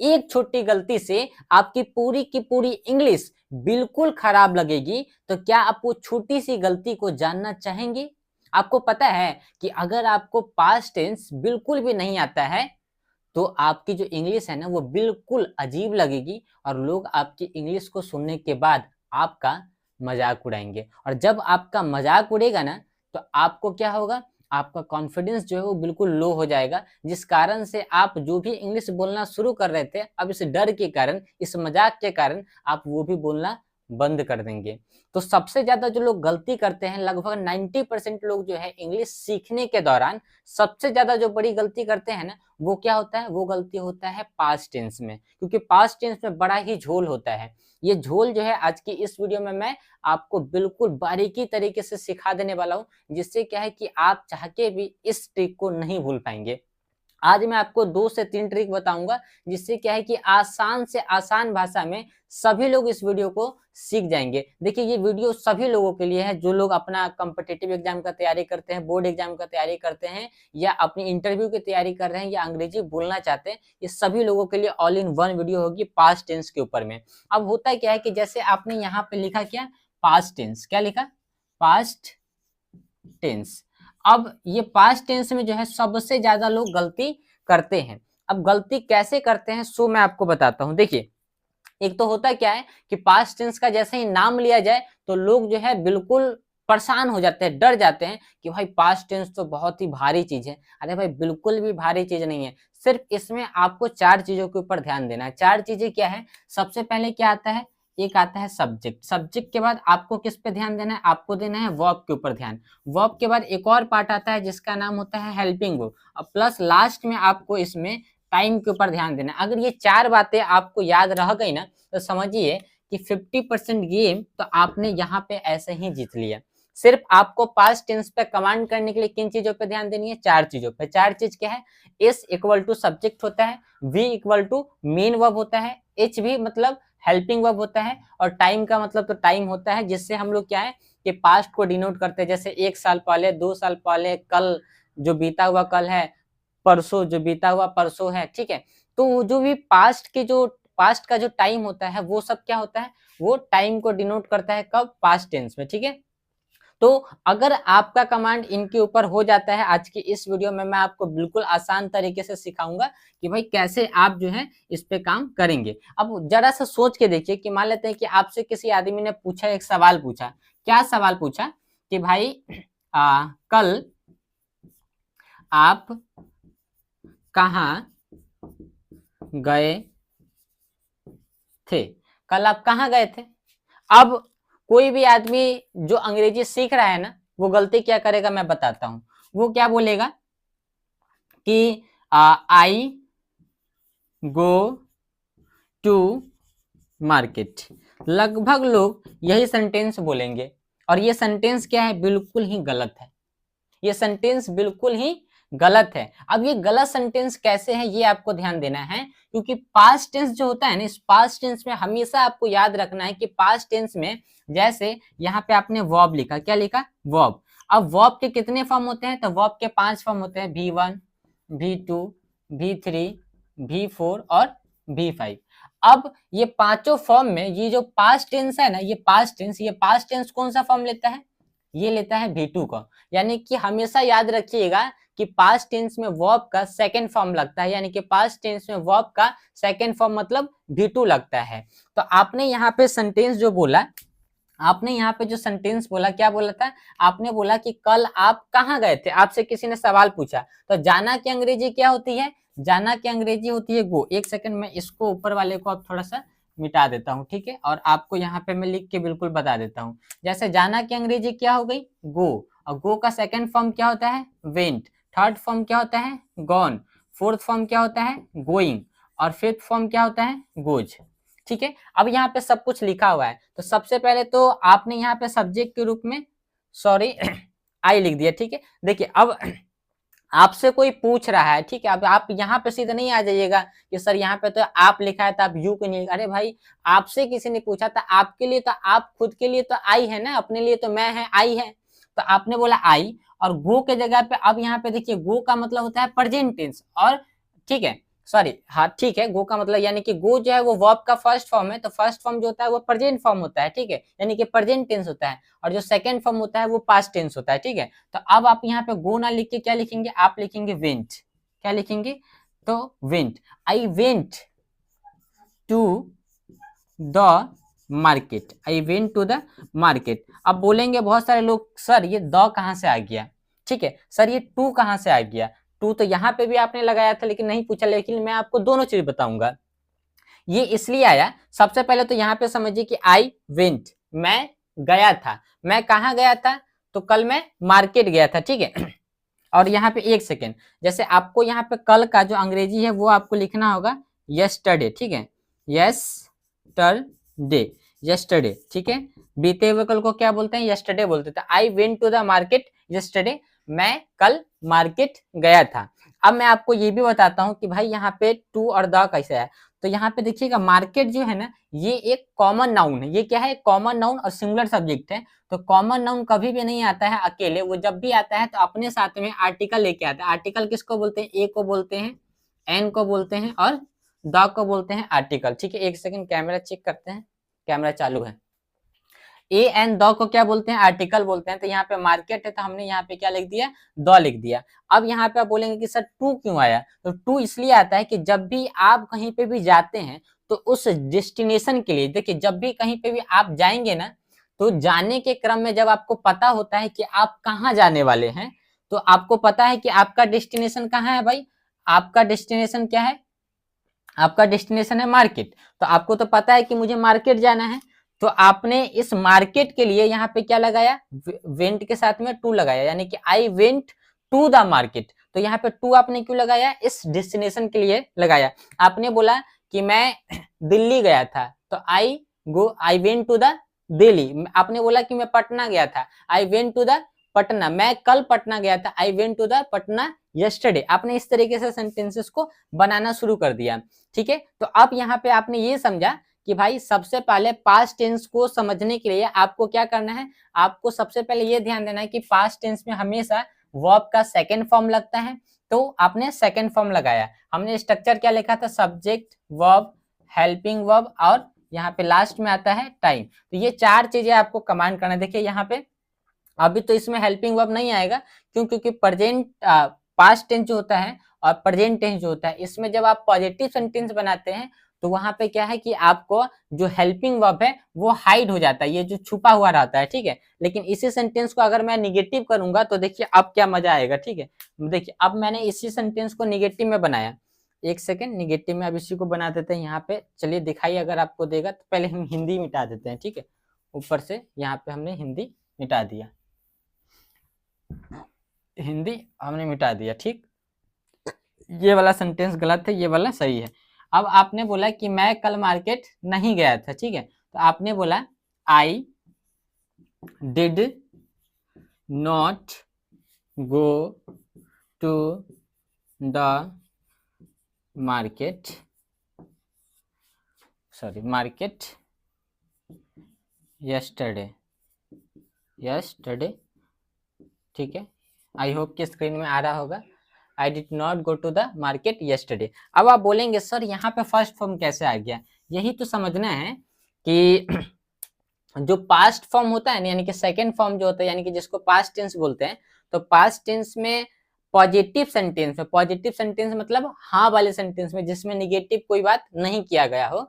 एक छोटी गलती से आपकी पूरी की पूरी इंग्लिश बिल्कुल खराब लगेगी। तो क्या आप वो छोटी सी गलती को जानना चाहेंगे? आपको पता है कि अगर आपको पास्ट टेंस बिल्कुल भी नहीं आता है तो आपकी जो इंग्लिश है ना वो बिल्कुल अजीब लगेगी और लोग आपकी इंग्लिश को सुनने के बाद आपका मजाक उड़ाएंगे। और जब आपका मजाक उड़ेगा ना तो आपको क्या होगा, आपका कॉन्फिडेंस जो है वो बिल्कुल लो हो जाएगा, जिस कारण से आप जो भी इंग्लिश बोलना शुरू कर रहे थे अब इस डर के कारण, इस मजाक के कारण आप वो भी बोलना बंद कर देंगे। तो सबसे ज्यादा जो लोग गलती करते हैं, लगभग 90% लोग जो है इंग्लिश सीखने के दौरान सबसे ज्यादा जो बड़ी गलती करते हैं ना वो क्या होता है, वो गलती होता है पास्ट टेंस में, क्योंकि पास्ट टेंस में बड़ा ही झोल होता है। ये झोल जो है आज की इस वीडियो में मैं आपको बिल्कुल बारीकी तरीके से सिखा देने वाला हूँ, जिससे क्या है कि आप चाह के भी इस ट्रिक को नहीं भूल पाएंगे। आज मैं आपको 2 से 3 ट्रिक बताऊंगा, जिससे क्या है कि आसान से आसान भाषा में सभी लोग इस वीडियो को सीख जाएंगे। देखिए ये वीडियो सभी लोगों के लिए है, जो लोग अपना कॉम्पिटिटिव एग्जाम का तैयारी करते हैं, बोर्ड एग्जाम का तैयारी करते हैं, या अपनी इंटरव्यू की तैयारी कर रहे हैं, या अंग्रेजी बोलना चाहते हैं। ये सभी लोगों के लिए ऑल इन वन वीडियो होगी पास्ट टेंस के ऊपर में। अब होता क्या है कि जैसे आपने यहाँ पे लिखा क्या, पास्ट टेंस, क्या लिखा, पास्ट टेंस। अब ये पास्ट टेंस में जो है सबसे ज्यादा लोग गलती करते हैं। अब गलती कैसे करते हैं सो मैं आपको बताता हूं। देखिए एक तो होता क्या है कि पास्ट टेंस का जैसे ही नाम लिया जाए तो लोग जो है बिल्कुल परेशान हो जाते हैं, डर जाते हैं कि भाई पास्ट टेंस तो बहुत ही भारी चीज है। अरे भाई बिल्कुल भी भारी चीज नहीं है, सिर्फ इसमें आपको 4 चीजों के ऊपर ध्यान देना है। 4 चीजें क्या है, सबसे पहले क्या आता है, एक आता है सब्जेक्ट। सब्जेक्ट के बाद आपको किस पे ध्यान देना है, आपको देना है वर्ब के ऊपर ध्यान। वर्ब के बाद एक और पार्ट आता है जिसका नाम होता है हेल्पिंग वर्ब, और प्लस लास्ट में आपको इसमें टाइम के ऊपर ध्यान देना है। अगर ये 4 बातें आपको याद रह गई ना तो समझिए कि 50% गेम तो आपने यहाँ पे ऐसे ही जीत लिया। सिर्फ आपको पास्ट टेंस पे कमांड करने के लिए किन चीजों पे ध्यान देनी है, 4 चीजों पे। 4 चीज क्या है, एस इक्वल टू सब्जेक्ट होता है, V equal to main verb होता है, एच भी मतलब हेल्पिंग वर्ब होता है, और टाइम का मतलब तो टाइम होता है, जिससे हम लोग क्या है कि पास्ट को डिनोट करते हैं। जैसे 1 साल पहले, 2 साल पहले, कल जो बीता हुआ कल है, परसों जो बीता हुआ परसों है, ठीक है। तो जो भी पास्ट का जो टाइम होता है वो सब क्या होता है, वो टाइम को डिनोट करता है, कब, पास्ट टेंस में, ठीक है। तो अगर आपका कमांड इनके ऊपर हो जाता है, आज की इस वीडियो में मैं आपको बिल्कुल आसान तरीके से सिखाऊंगा कि भाई कैसे आप जो है इस पे काम करेंगे। अब जरा सा सोच के देखिए कि मान लेते हैं कि आपसे किसी आदमी ने पूछा, एक सवाल पूछा। क्या सवाल पूछा कि भाई कल आप कहाँ गए थे, कल आप कहाँ गए थे। अब कोई भी आदमी जो अंग्रेजी सीख रहा है ना वो गलती क्या करेगा मैं बताता हूं। वो क्या बोलेगा कि आई गो टू मार्केट। लगभग लोग यही सेंटेंस बोलेंगे, और ये सेंटेंस क्या है, बिल्कुल ही गलत है। ये सेंटेंस बिल्कुल ही गलत है। अब ये गलत सेंटेंस कैसे है ये आपको ध्यान देना है, क्योंकि पास्ट टेंस जो होता है ना, इस पास्ट टेंस में हमेशा आपको याद रखना है कि पास्ट टेंस में जैसे यहाँ पे आपने वर्ब लिखा, क्या लिखा, वर्ब। अब वर्ब के कितने फॉर्म होते हैं, तो वर्ब के 5 फॉर्म होते हैं, V1, V2, V3, V4 और V5। अब ये पांचों फॉर्म में ये जो पास्ट टेंस है ना, ये पास्ट टेंस कौन सा फॉर्म लेता है, ये लेता है V2 का। यानी कि हमेशा याद रखिएगा कि पास्ट टेंस में वर्ब का सेकंड फॉर्म लगता है, यानी कि पास्ट टेंस में वर्ब का सेकंड फॉर्म मतलब V2 लगता है। तो आपने यहाँ पे सेंटेंस जो बोला, आपने यहाँ पे जो सेंटेंस बोला, क्या बोला था, आपने बोला कि कल आप कहाँ गए थे। आपसे किसी ने सवाल पूछा, तो जाना की अंग्रेजी क्या होती है, जाना की अंग्रेजी होती है गो। एक सेकंड में इसको ऊपर वाले को अब थोड़ा सा मिटा देता हूँ, ठीक है, और आपको यहाँ पे मैं लिख के बिल्कुल बता देता हूँ। जैसे जाना की अंग्रेजी क्या हो गई, गो, और गो का सेकंड फॉर्म क्या होता है, वेंट। थर्ड फॉर्म क्या होता है, गॉन। फोर्थ फॉर्म क्या होता है, गोइंग। और फिफ्थ फॉर्म क्या होता है, गोज। ठीक है, अब यहाँ पे सब कुछ लिखा हुआ है। तो सबसे पहले तो आपने यहाँ पे सब्जेक्ट के रूप में सॉरी आई लिख दिया, ठीक है। देखिए अब आपसे कोई पूछ रहा है, ठीक है, अब आप यहाँ पे सीधे नहीं आ जाइएगा कि सर यहाँ पे तो आप लिखा है तो आप यू क्यों नहीं लिखा। अरे भाई आपसे किसी ने पूछा था, आपके लिए तो आप खुद के लिए तो आई है ना, अपने लिए तो मैं है, आई है। तो आपने बोला आई, और गो के जगह पे अब यहाँ पे देखिए गो का मतलब होता है प्रेजेंट टेंस, और ठीक है सॉरी, हाँ ठीक है, गो का मतलब यानी कि गो जो है वो वर्ब का फर्स्ट फॉर्म है, तो फर्स्ट फॉर्म जो होता है वो प्रेजेंट फॉर्म होता है, ठीक है, यानी कि प्रेजेंट टेंस होता है, और जो सेकंड फॉर्म होता है वो पास्ट टेंस होता है, ठीक है। तो अब आप यहाँ पे गो ना लिख के क्या लिखेंगे, आप लिखेंगे वेंट, क्या लिखेंगे, तो went, I went to the market, I went to the market. अब बोलेंगे बहुत सारे लोग सर ये द कहाँ से आ गया, ठीक है, सर ये टू कहाँ से आ गया, टू तो यहाँ पे भी आपने लगाया था लेकिन नहीं पूछा, लेकिन मैं आपको दोनों चीज बताऊंगा। ये इसलिए आया, सबसे पहले तो यहाँ पे समझिए कि आई वेंट, मैं गया था, मैं कहाँ गया था, तो कल मैं मार्केट गया था, ठीक है। और यहाँ पे एक सेकेंड, जैसे आपको यहाँ पे कल का जो अंग्रेजी है वो आपको लिखना होगा यस्टरडे, ठीक है, यस्टरडे, यस्टरडे, ठीक है, बीते हुए कल को क्या बोलते हैं, यस्टरडे बोलते थे। I went to the market yesterday, मैं कल मार्केट गया था। अब मैं आपको ये भी बताता हूँ कि भाई यहाँ पे टू और द कैसे है। तो यहाँ पे देखिएगा मार्केट जो है ना ये एक कॉमन नाउन है, ये क्या है, कॉमन नाउन और सिंगुलर सब्जेक्ट है। तो कॉमन नाउन कभी भी नहीं आता है अकेले, वो जब भी आता है तो अपने साथ में आर्टिकल लेके आता है। आर्टिकल किसको बोलते हैं, ए को बोलते हैं, एन को बोलते हैं और द को बोलते हैं आर्टिकल, ठीक है। एक सेकंड कैमरा चेक करते हैं, कैमरा चालू है। ए एन द को क्या बोलते हैं, आर्टिकल बोलते हैं। तो यहाँ पे मार्केट है तो हमने यहाँ पे क्या लिख दिया, द लिख दिया। अब यहाँ पे आप बोलेंगे कि सर टू क्यों आया, तो टू इसलिए आता है कि जब भी आप कहीं पे भी जाते हैं तो उस डेस्टिनेशन के लिए, देखिए जब भी कहीं पे भी आप जाएंगे ना, तो जाने के क्रम में जब आपको पता होता है कि आप कहाँ जाने वाले हैं, तो आपको पता है कि आपका डेस्टिनेशन कहाँ है भाई, आपका डेस्टिनेशन क्या है, आपका डेस्टिनेशन है मार्केट। तो आपको तो पता है कि मुझे मार्केट जाना है, तो आपने इस मार्केट के लिए यहाँ पे क्या लगाया, वेंट के साथ में टू लगाया, यानी कि I went to the market. तो यहाँ पे टू आपने क्यों लगाया, इस डेस्टिनेशन के लिए लगाया। आपने बोला कि मैं दिल्ली गया था, तो I went to the Delhi. आपने बोला कि मैं पटना गया था, I went to the Patna, मैं कल पटना गया था, I went to the Patna yesterday. आपने इस तरीके से सेंटेंसेस को बनाना शुरू कर दिया, ठीक है। तो अब यहाँ पे आपने ये समझा कि भाई सबसे पहले पास्ट टेंस को समझने के लिए आपको क्या करना है, आपको सबसे पहले ये ध्यान देना है कि पास्ट टेंस में हमेशा वर्ब का सेकंड फॉर्म लगता है। तो आपने सेकंड फॉर्म लगाया, हमने स्ट्रक्चर क्या लिखा था, सब्जेक्ट, वर्ब, हेल्पिंग वर्ब और यहाँ पे लास्ट में आता है टाइम। तो ये चार चीजें आपको कमांड करना है। देखिए यहाँ पे अभी तो इसमें हेल्पिंग वर्ब नहीं आएगा, क्यों, क्योंकि प्रेजेंट पास्ट टेंस जो होता है और प्रेजेंट टेंस जो होता है, इसमें जब आप पॉजिटिव सेंटेंस बनाते हैं तो वहां पे क्या है कि आपको जो हेल्पिंग वर्ब है वो हाइड हो जाता है, ये जो छुपा हुआ रहता है, ठीक है। लेकिन इसी सेंटेंस को अगर मैं निगेटिव करूंगा तो देखिए अब क्या मजा आएगा, ठीक है। देखिए अब मैंने इसी सेंटेंस को निगेटिव में बनाया, एक सेकेंड, निगेटिव में अब इसी को बना देते हैं यहाँ पे, चलिए दिखाइए अगर आपको देगा। तो पहले हम हिंदी मिटा देते हैं, ठीक है, ऊपर से यहाँ पे हमने हिंदी मिटा दिया, हिंदी हमने मिटा दिया, ठीक। ये वाला सेंटेंस गलत है, ये वाला सही है। अब आपने बोला कि मैं कल मार्केट नहीं गया था, ठीक है। तो आपने बोला I did not go to the market, sorry market yesterday, yesterday, ठीक है। आई होप कि स्क्रीन में आ रहा होगा, I did not go to the market yesterday. अब आप बोलेंगे सर यहाँ पे फर्स्ट फॉर्म कैसे आ गया, यही तो समझना है कि जो पास्ट फॉर्म होता है ना, यानी कि सेकंड फॉर्म जो होता है, यानी कि जिसको पास्ट टेंस बोलते हैं, तो पास्ट टेंस में पॉजिटिव सेंटेंस में, पॉजिटिव सेंटेंस मतलब हाँ वाले सेंटेंस में जिसमें निगेटिव कोई बात नहीं किया गया हो,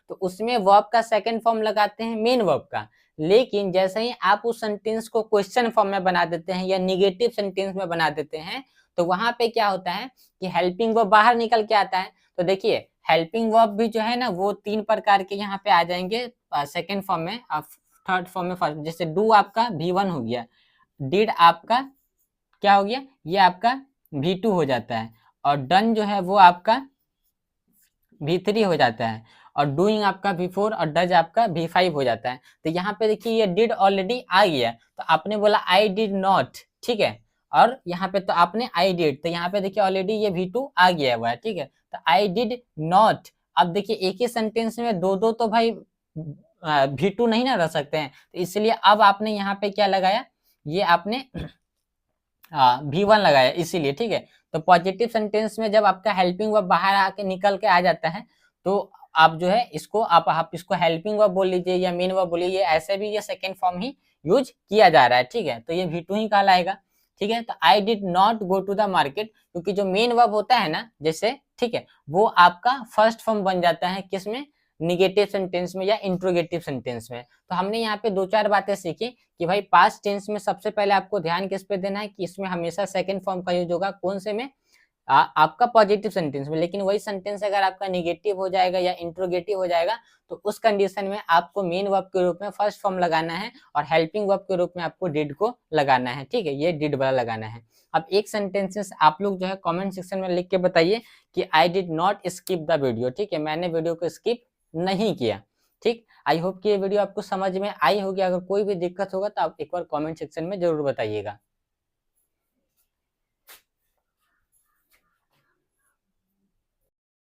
तो उसमें वर्ब का सेकंड फॉर्म लगाते हैं मेन वर्ब का। लेकिन जैसे ही आप उस सेंटेंस को क्वेश्चन फॉर्म में बना देते हैं या निगेटिव सेंटेंस में बना देते हैं, तो वहां पे क्या होता है कि हेल्पिंग वर्ब बाहर निकल के आता है। तो देखिए हेल्पिंग वर्ब भी जो है ना वो तीन प्रकार के यहाँ पे आ जाएंगे सेकंड फॉर्म में, थर्ड फॉर्म में फर्स्ट। जैसे डू आपका V1 हो गया, डिड आपका क्या हो गया, ये आपका V2 हो जाता है, और डन जो है वो आपका V3 हो जाता है, और डूइंग आपका V4 और डज आपका V5 हो जाता है। तो यहाँ पे देखिए ये डिड ऑलरेडी आ गया, तो आपने बोला आई डिड नॉट, ठीक है, और यहाँ पे तो आपने आई डिड, तो यहाँ पे देखिए ऑलरेडी ये V2 आ गया हुआ है, ठीक है। तो आई डिड नॉट, अब देखिए एक ही सेंटेंस में दो दो तो भाई V2 नहीं ना रह सकते हैं, तो इसलिए अब आपने यहाँ पे क्या लगाया, ये आपने V1 लगाया इसीलिए, ठीक है। तो पॉजिटिव सेंटेंस में जब आपका हेल्पिंग वर्ब बाहर आके निकल के आ जाता है तो आप जो है इसको आप इसको हेल्पिंग वर्ब बोल लीजिए या मेन वर्ब बोलिए, ऐसे भी ये सेकेंड फॉर्म ही यूज किया जा रहा है, ठीक है। तो ये V2 ही कहलाएगा, ठीक है। तो I did not go to the market, क्योंकि जो मेन वर्ब होता है ना जैसे, ठीक है, वो आपका फर्स्ट फॉर्म बन जाता है किसमें, निगेटिव सेंटेंस में या इंट्रोगेटिव सेंटेंस में। तो हमने यहाँ पे 2-4 बातें सीखी कि भाई पास्ट टेंस में सबसे पहले आपको ध्यान किस पे देना है कि इसमें हमेशा सेकंड फॉर्म का यूज होगा, कौन से में, आपका पॉजिटिव सेंटेंस में। लेकिन वही सेंटेंस अगर आपका निगेटिव हो जाएगा या इंट्रोगेटिव हो जाएगा तो उस कंडीशन में आपको मेन वर्ब के रूप में फर्स्ट फॉर्म लगाना है और हेल्पिंग वर्ब के रूप में आपको डिड को लगाना है, ठीक है, ये डिड वाला लगाना है। अब एक सेंटेंसेस आप लोग जो है कमेंट सेक्शन में लिख के बताइए कि आई did not skip the video, ठीक है, मैंने वीडियो को स्किप नहीं किया, ठीक। आई होप कि ये वीडियो आपको समझ में आई होगी। अगर कोई भी दिक्कत होगा तो आप एक बार कमेंट सेक्शन में जरूर बताइएगा।